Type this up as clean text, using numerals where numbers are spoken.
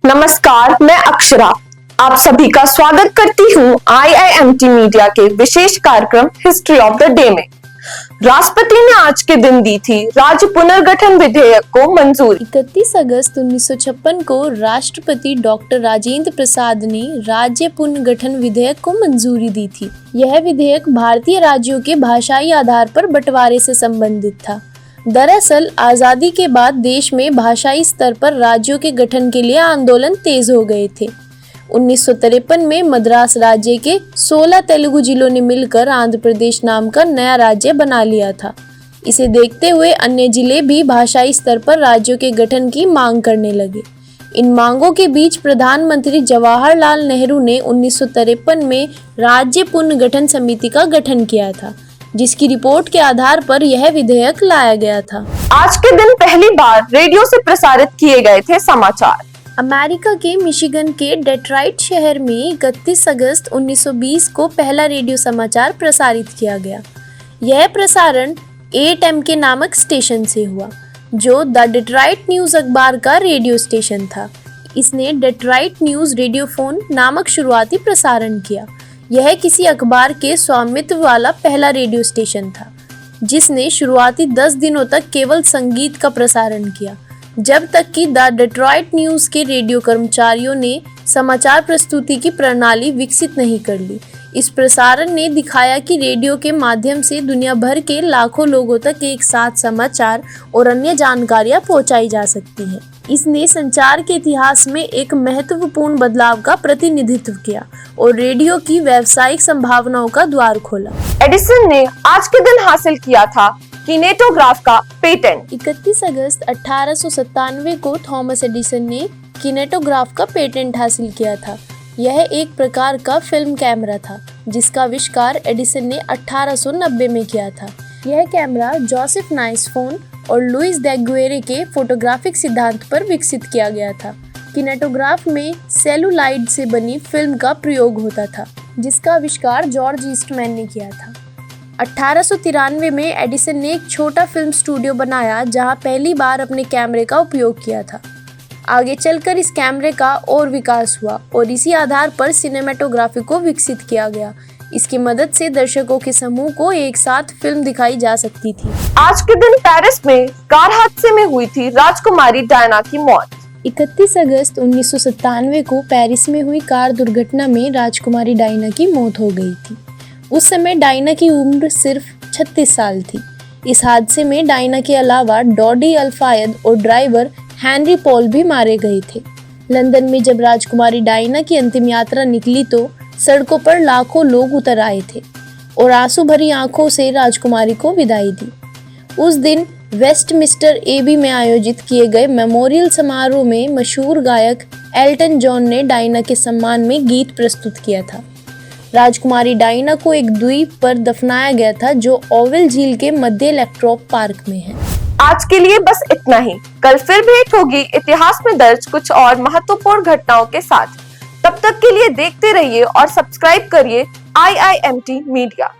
नमस्कार, मैं अक्षरा आप सभी का स्वागत करती हूँ IIMT मीडिया के विशेष कार्यक्रम हिस्ट्री ऑफ द डे में। राष्ट्रपति ने आज के दिन दी थी राज्य पुनर्गठन विधेयक को मंजूरी। 31 अगस्त 1956 को राष्ट्रपति डॉक्टर राजेंद्र प्रसाद ने राज्य पुनर्गठन विधेयक को मंजूरी दी थी। यह विधेयक भारतीय राज्यों के भाषाई आधार पर बंटवारे से संबंधित था। दरअसल आजादी के बाद देश में भाषाई स्तर पर राज्यों के गठन के लिए आंदोलन तेज हो गए थे। 1953 में मद्रास राज्य के 16 तेलुगु जिलों ने मिलकर आंध्र प्रदेश नाम का नया राज्य बना लिया था। इसे देखते हुए अन्य जिले भी भाषाई स्तर पर राज्यों के गठन की मांग करने लगे। इन मांगों के बीच प्रधानमंत्री जवाहरलाल नेहरू ने 1953 में राज्य पुनर्गठन समिति का गठन किया था, जिसकी रिपोर्ट के आधार पर यह विधेयक लाया गया था। आज के दिन पहली बार रेडियो से प्रसारित किए गए थे समाचार। अमेरिका के मिशिगन के डेट्रॉइट शहर में 31 अगस्त 1920 को पहला रेडियो समाचार प्रसारित किया गया। यह प्रसारण 8MK नामक स्टेशन से हुआ, जो द डेट्रॉइट न्यूज़ अखबार का रेडियो स्टेशन था। इसने डेट्रॉइट न्यूज़ रेडियोफोन नामक शुरुआती प्रसारण किया। यह किसी अखबार के स्वामित्व वाला पहला रेडियो स्टेशन था, जिसने शुरुआती 10 दिनों तक केवल संगीत का प्रसारण किया, जब तक कि द डेट्रॉइट न्यूज़ के रेडियो कर्मचारियों ने समाचार प्रस्तुति की प्रणाली विकसित नहीं कर ली। इस प्रसारण ने दिखाया कि रेडियो के माध्यम से दुनिया भर के लाखों लोगों तक एक साथ समाचार और अन्य जानकारियां पहुंचाई जा सकती हैं। इसने संचार के इतिहास में एक महत्वपूर्ण बदलाव का प्रतिनिधित्व किया और रेडियो की व्यावसायिक संभावनाओं का द्वार खोला। एडिसन ने आज के दिन हासिल किया था किनेटोग्राफ का पेटेंट। 31 अगस्त 1897 को थॉमस एडिसन ने किनेटोग्राफ का पेटेंट हासिल किया था। यह एक प्रकार का फिल्म कैमरा था, जिसका आविष्कार एडिसन ने 1890 में किया था। यह कैमरा जोसेफ नाइसफोन और लुइस डेगुएरे के फोटोग्राफिक सिद्धांत पर विकसित किया गया था। किनेटोग्राफ में सेलुलाइड से बनी फिल्म का प्रयोग होता था, जिसका आविष्कार जॉर्ज ईस्टमैन ने किया था। 1893 में एडिसन ने एक छोटा फिल्म स्टूडियो बनाया, जहां पहली बार अपने कैमरे का उपयोग किया था। आगे चलकर इस कैमरे का और विकास हुआ और इसी आधार पर सिनेमेटोग्राफी को विकसित किया गया। इसकी मदद से दर्शकों के समूह को एक साथ फिल्म दिखाई जा सकती थी। आज के दिन पेरिस में कार हादसे में हुई थी राजकुमारी डायना की मौत। 31 अगस्त 1997 को पेरिस में हुई कार दुर्घटना में राजकुमारी डायना की मौत हो गई थी। उस समय डायना की उम्र सिर्फ 36 साल थी। इस हादसे में डायना के अलावा डॉडी अल्फायद और ड्राइवर हेनरी पॉल भी मारे गए थे। लंदन में जब राजकुमारी डायना की अंतिम यात्रा निकली तो सड़कों पर लाखों लोग उतर आए थे और आंसू भरी आंखों से राजकुमारी को विदाई दी। उस दिन वेस्टमिंस्टर एबी में आयोजित किए गए मेमोरियल समारोह में मशहूर गायक एल्टन जॉन ने डायना के सम्मान में गीत प्रस्तुत किया था। राजकुमारी डायना को एक द्वीप पर दफनाया गया था, जो ओवल झील के मध्य लेक्ट्रोप पार्क में है। आज के लिए बस इतना ही। कल फिर भेंट होगी इतिहास में दर्ज कुछ और महत्वपूर्ण घटनाओं के साथ। तब तक के लिए देखते रहिए और सब्सक्राइब करिए IIMT मीडिया।